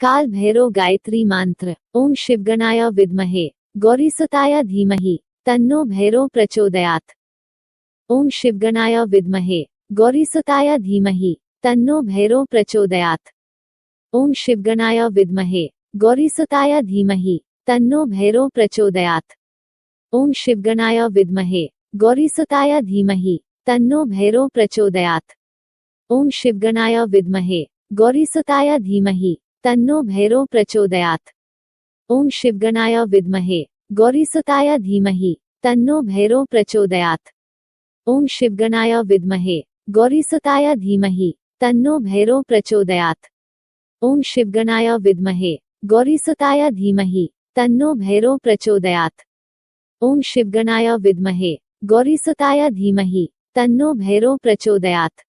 काल भैरव गायत्री मंत्र। ओम शिवगणाय विद्महे गौरीसुताय धीमहि तन्नो भैरव प्रचोदयात्। ओम शिवगणाय विद्महे गौरीसुताय धीमहि तन्नो भैरव प्रचोदयात्। ओम शिवगणाय विद्महे गौरीसुताय धीमहि तन्नो भैरव प्रचोदयात्। ओम शिवगणाय विद्महे गौरीसुताय धीमहि तन्नो भैरव प्रचोदयात्। ओम शिवगणाय विद्महे गौरीसुताय धीमहि तन्नो भैरव प्रचोदयात्। ओम शिवगणाय विद्महे गौरीसुताय धीमहि तन्नो भैरव प्रचोदयात्। ओम शिवगणाय विद्महे गौरीसुताय धीमहि तन्नो भैरव प्रचोदयात्। ओम शिवगणाय विद्महे गौरीसुताय धीमहि तन्नो भैरव प्रचोदयात्। ओम शिवगणाय विद्महे गौरीसुताय धीमहि तन्नो भैरव प्रचोदयात्।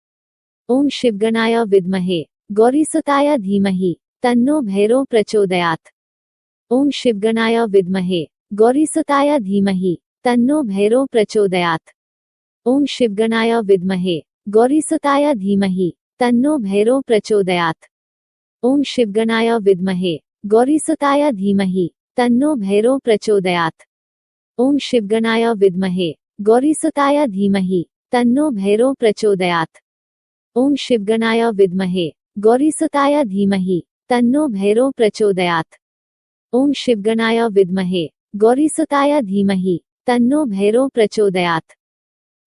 ओम शिवगणाय विद्महे गौरीसुताय धीमहि तन्नो भैरव प्रचोदयात्। ओम शिवगणाय विद्महे गौरीसुताय धीमहि तन्नो भैरव प्रचोदयात्। ओम शिवगणाय विद्महे गौरीसुताय धीमहि तन्नो भैरव प्रचोदयात्। ओम शिवगणाय विद्महे गौरीसुताय धीमहि तन्नो भैरव प्रचोदयात्। ओम शिवगणाय विद्महे गौरीसुताय धीमहि तन्नो भैरव प्रचोदयात्। ओम शिवगणाय विद्महे गौरीसुताय धीमहि तन्नो भैरव प्रचोदयात्। ओम शिवगणाय विद्महे गौरीसुताय धीमहि तन्नो भैरव प्रचोदयात्।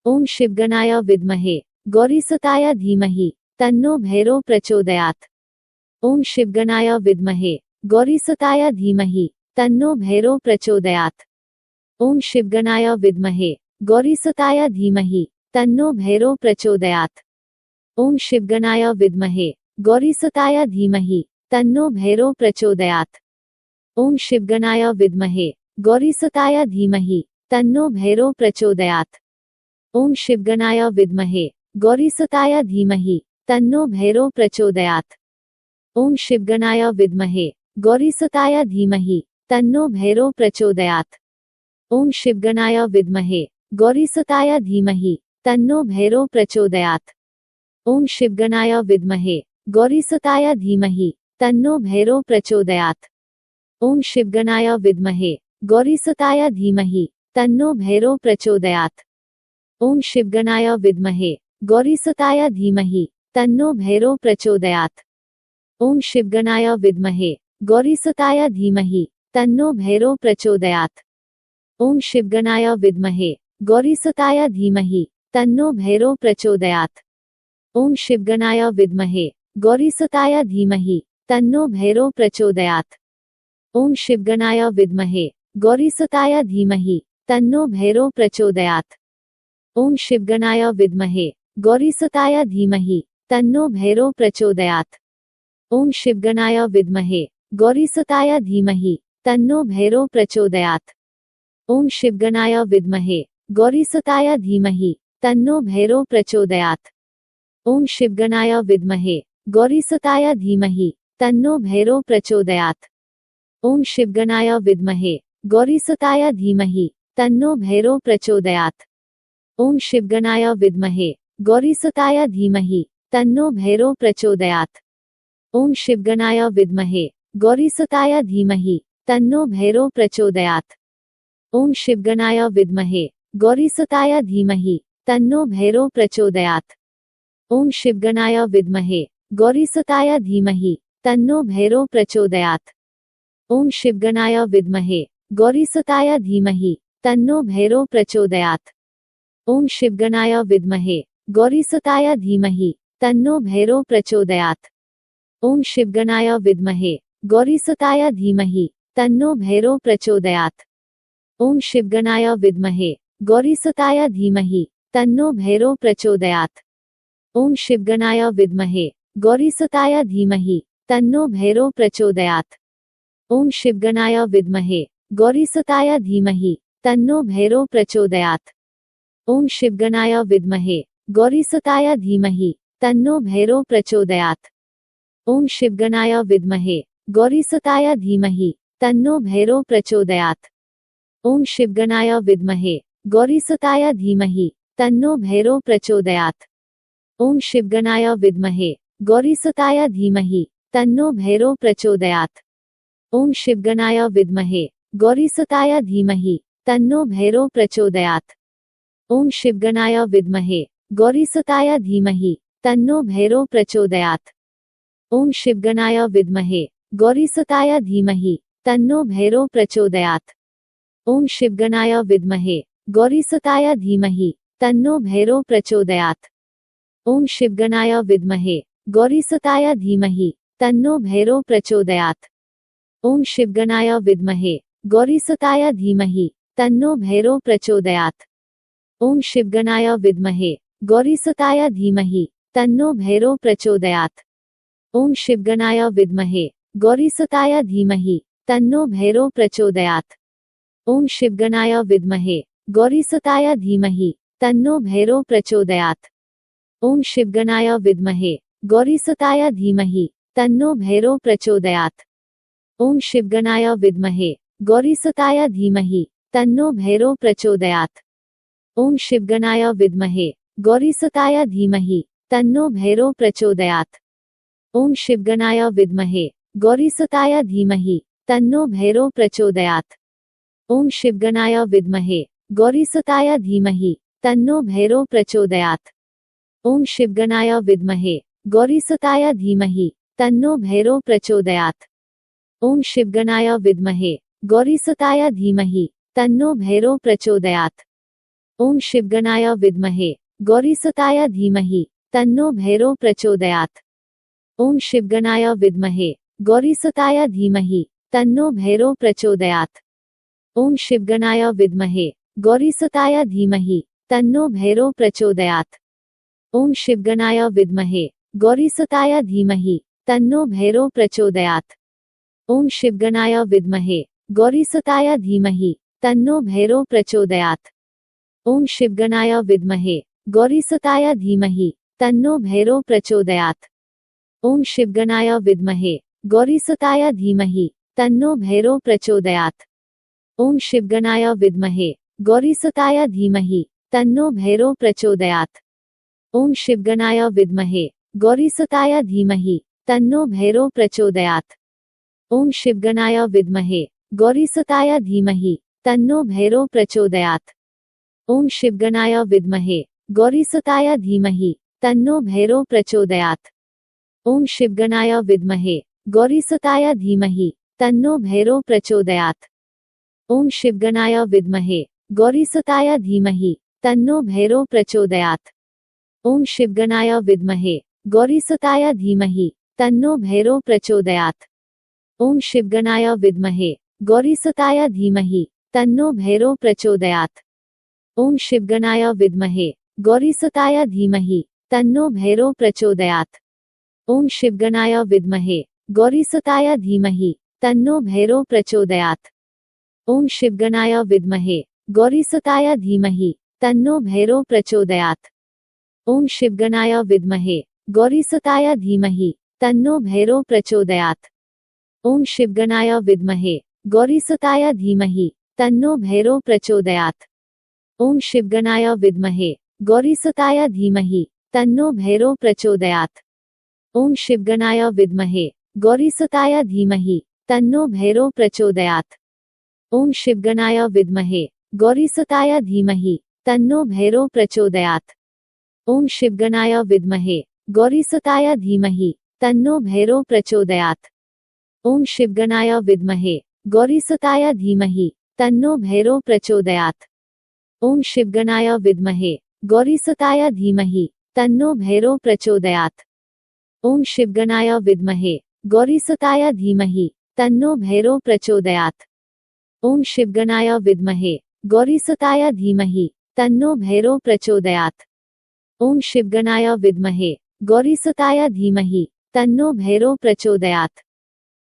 ओम शिवगणाय विद्महे गौरीसुताय धीमहि तन्नो भैरव प्रचोदयात्। ओम शिवगणाय विद्महे गौरीसुताय धीमहि तन्नो भैरव प्रचोदयात्। ओम शिवगणाय विद्महे गौरीसुताय धीमहि तन्नो भैरव प्रचोदयात्। ओम शिवगणाय विद्महे गौरीसुताय धीमहि तन्नो भैरव प्रचोदयात्। ओम शिवगणाय विद्महे गौरीसुताय धीमहि तन्नो भैरव प्रचोदयात्। ओम शिवगणाय विद्महे गौरीसुताय धीमहि तन्नो भैरव प्रचोदयात्। ओम शिवगणाय विद्महे गौरीसुताय धीमहि तन्नो भैरव प्रचोदयात्। ओम शिवगणाय विद्महे गौरीसुताय धीमहि तन्नो भैरव प्रचोदयात्। ओम शिवगणाय विद्महे गौरीसुताय धीमहि तन्नो भैरव प्रचोदयात्। ओम शिवगणाय विद्महे गौरीसुताय धीमहि तन्नो भैरव प्रचोदयात्। ओम शिवगणाय विद्महे गौरीसुताय धीमहि तन्नो भैरव प्रचोदयात्। ओम शिवगणाय विद्महे गौरीसुताय धीमहि तन्नो भैरव प्रचोदयात्। ओम शिवगणाय विद्महे गौरीसुताय धीमहि तन्नो भैरव प्रचोदयात्। ओम शिवगणाय विद्महे गौरीसुताय धीमहि तन्नो भैरव प्रचोदयात्। ओम शिवगणाय विद्महे गौरीसुताय धीमहि तन्नो भैरव प्रचोदयात्। ओम शिवगणाय विद्महे गौरीसुताय धीमहि तन्नो भैरव प्रचोदयात्। ओम शिवगणाय विद्महे गौरीसुताय धीमहि तन्नो भैरव प्रचोदयात्। ओम शिवगणाय विद्महे गौरीसुताय धीमहि तन्नो भैरव प्रचोदयात्। ओम शिवगणाय विद्महे गौरीसुताय धीमहि तन्नो भैरव प्रचोदयात्। ओम शिवगणाय विद्महे गौरीसुताय धीमहि तन्नो भैरव प्रचोदयात्। ओम शिवगणाय विद्महे गौरीसुताय धीमहि तन्नो भैरव प्रचोदयात्। ओम शिवगणाय विद्महे गौरीसुताय धीमहि तन्नो भैरव प्रचोदयात्। ओम शिवगणाय विद्महे गौरीसुताय धीमहि तन्नो भैरव प्रचोदयात्। ओम शिवगणाय विद्महे गौरीसुताय धीमहि तन्नो भैरव प्रचोदयात्। ओम शिवगणाय विद्महे गौरीसुताय धीमहि तन्नो भैरव प्रचोदयात्। ओम शिवगणाय विद्महे गौरीसुताय धीमहि तन्नो भैरव प्रचोदयात्। ओम शिवगणाय विद्महे गौरीसुताय धीमहि तन्नो भैरव प्रचोदयात्। ओम शिवगणाय विद्महे गौरीसुताय धीमहि तन्नो भैरव प्रचोदयात्। ओम शिवगणाय विद्महे गौरीसुताय धीमहि तन्नो भैरव प्रचोदयात्। ओम शिवगणाय विद्महे गौरीसुताय धीमहि तन्नो भैरव प्रचोदयात्। ओम शिवगणाय विद्महे गौरीसुताय धीमहि तन्नो भैरव प्रचोदयात्। ओम शिवगणाय विद्महे गौरीसुताय धीमहि तन्नो भैरव प्रचोदयात्। ओम शिवगणाय विद्महे गौरीसुताय धीमहि तन्नो भैरव प्रचोदयात्। ओम शिवगणाय विद्महे गौरीसुताय धीमहि तन्नो भैरो प्रचोदयात्। ओम शिवगणाय विद्महे गौरीसुताय धीमहि तन्नो भैरो प्रचोदयात्। ओम शिवगणाय विद्महे गौरीसुताय धीमहि तन्नो भैरो प्रचोदयात्। ओम शिवगणाय विद्महे गौरीसुताय धीमहि तन्नो भैरो प्रचोदयात्। ओम शिवगणाय विद्महे गौरीसुताय धीमहि तन्नो भैरो प्रचोदयात्। ओम शिवगणाय विद्महे गौरीसुताय धीमहि तन्नो भैरो प्रचोदयात्। ओम शिवगणाय विद्महे गौरीसुताय धीमहि तन्नो भैरो प्रचोदयात्। ओम शिवगणाय विद्महे गौरीसुताय धीमहि तन्नो भैरो प्रचोदयात्। ओम शिवगणाय विद्महे गौरीसुताय धीमहि तन्नो भैरो प्रचोदयात्। ओम शिवगणाय विद्महे गौरीसुताय धीमहि तन्नो भैरो प्रचोदयात्। ओम शिवगणाय विद्महे गौरीसुताय धीमहि तन्नो भैरो प्रचोदयात्। ओम शिवगणाय विद्महे गौरीसुताय धीमहि तन्नो भैरो प्रचोदयात्। ओम शिवगणाय विद्महे गौरीसुताय धीमहि तन्नो भैरो प्रचोदयात्। ओम शिवगणाय विद्महे गौरीसुताय धीमहि तन्नो भैरो प्रचोदयात्। ओम शिवगणाय विद्महे गौरीसुताय धीमहि तन्नो भैरो प्रचोदयात्। ओम शिवगणाय विद्महे गौरीसुताय धीमहि तन्नो भैरो प्रचोदयात्। ओम शिवगणाय विद्महे गौरीसुताय धीमहि तन्नो भैरो प्रचोदयात्। ओम शिवगणाय विद्महे गौरीसुताय धीमहि तन्नो भैरो प्रचोदयात्। ओम शिवगणाय विद्महे गौरीसुताय धीमहि तन्नो भैरो प्रचोदयात्। ओम शिवगणाय विद्महे गौरीसुताय धीमहि तन्नो भैरो प्रचोदयात्। ओम शिवगणाय विद्महे गौरीसुताय धीमहि तन्नो भैरो प्रचोदयात्। ओम शिवगणाय विद्महे गौरीसुताय धीमहि तन्नो भैरो प्रचोदयात्। ओम शिवगणाय विद्महे गौरीसुताय धीमहि तन्नो भैरो प्रचोदयात्। ओम शिवगणाय विद्महे गौरीसुताय धीमहि तन्नो भैरो प्रचोदयात्। ओम शिवगणाय विद्महे गौरीसुताय धीमहि तन्नो भैरो प्रचोदयात्। ओम शिवगणाय विद्महे गौरीसुताय धीमहि तन्नो भैरो प्रचोदयात्। ओम शिवगणाय विद्महे गौरीसुताय धीमहि तन्नो भैरो प्रचोदयात्। ओम शिवगणाय विद्महे गौरीसुताय धीमहि तन्नो भैरो प्रचोदयात्। ओम शिवगणाय विद्महे गौरीसुताय धीमहि तन्नो भैरो प्रचोदयात्। ओम शिवगणाय विद्महे गौरीसुताय धीमहि तन्नो भैरो प्रचोदयात्। ओम शिवगणाय विद्महे गौरीसुताय धीमहि तन्नो भैरो प्रचोदयात्। ओम शिवगणाय विद्महे गौरीसुताय धीमहि तन्नो भैरो प्रचोदयात्। ओम शिवगणाय विद्महे गौरीसुताय धीमहि तन्नो भैरो प्रचोदयात्। ओम शिवगणाय विद्महे गौरीसुताय धीमहि तन्नो भैरो प्रचोदयात्। ओम शिवगणाय विद्महे गौरीसुताय धीमहि तन्नो भैरो प्रचोदयात्। ओम शिवगणाय विद्महे गौरीसुताय धीमहि तन्नो भैरो प्रचोदयात्। ओम शिवगणाय विद्महे गौरीसुताय धीमहि तन्नो भैरो प्रचोदयात्। ओम शिवगणाय विद्महे गौरीसुताय धीमहि तन्नो भैरो प्रचोदयात्। ओम शिवगणाय विद्महे गौरीसुताय धीमहि तन्नो भैरो प्रचोदयात्। ओम शिवगणाय विद्महे गौरीसुताय धीमहि तन्नो भैरो प्रचोदयात्। ओम शिवगणाय विद्महे गौरीसुताय धीमहि तन्नो भैरो प्रचोदयात्। ओम शिवगणाय विद्महे गौरीसुताय धीमहि तन्नो भैरो प्रचोदयात्। ओम शिवगणाय विद्महे गौरीसुताय धीमहि तन्नो भैरो प्रचोदयात्। ओम शिवगणाय विद्महे गौरीसुताय धीमहि तन्नो भैरो प्रचोदयात्। ओम शिवगणाय विद्महे गौरीसुताय धीमहि तन्नो भैरो प्रचोदयात्। ओम शिवगणाय विद्महे गौरीसुताय धीमहि तन्नो भैरो प्रचोदयात्।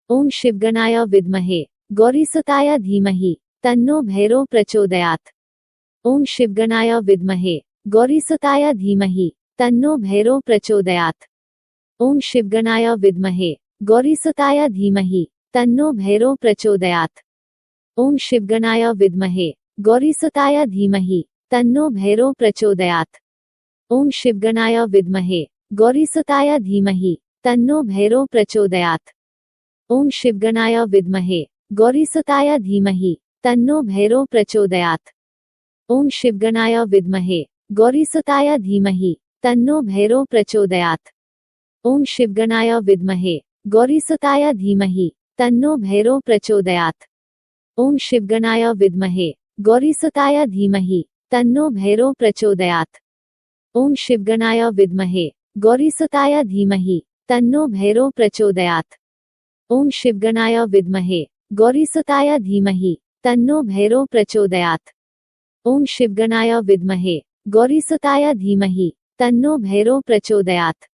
ओम शिवगणाय विद्महे गौरीसुताय धीमहि तन्नो भैरो प्रचोदयात्। ओम शिवगणाय विद्महे गौरीसुताय धीमहि तन्नो भैरो प्रचोदयात्। ओम शिवगणाय विद्महे गौरीसुताय धीमहि तन्नो भैरो प्रचोदयात्। ओम शिवगणाय विद्महे गौरीसुताय धीमहि तन्नो भैरो प्रचोदयात्। ओम शिवगणाय विद्महे गौरीसुताय धीमहि तन्नो भैरव प्रचोदयात्। ओम शिवगणाय विद्महे गौरीसुताय धीमहि तन्नो भैरव प्रचोदयात्। ओम शिवगणाय विद्महे गौरीसुताय धीमहि तन्नो भैरव प्रचोदयात्। ओम शिवगणाय विद्महे गौरीसुताय धीमहि तन्नो भैरव प्रचोदयात्। ओम शिवगणाय विद्महे गौरीसुताय धीमहि तन्नो भैरव प्रचोदयात्। ओम शिवगणाय विद्महे गौरीसुताय धीमहि तन्नो भैरव प्रचोदयात्। ओम शिवगणाय विद्महे गौरीसुताय धीमहि तन्नो भैरव प्रचोदयात्। ओम शिवगणाय विद्महे गौरीसुताय धीमहि तन्नो भैरव प्रचोदयात्।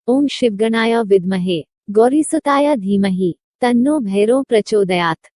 ओम शिवगणाय विद्महे गौरीसुताय धीमहि तन्नो भैरव प्रचोदयात्।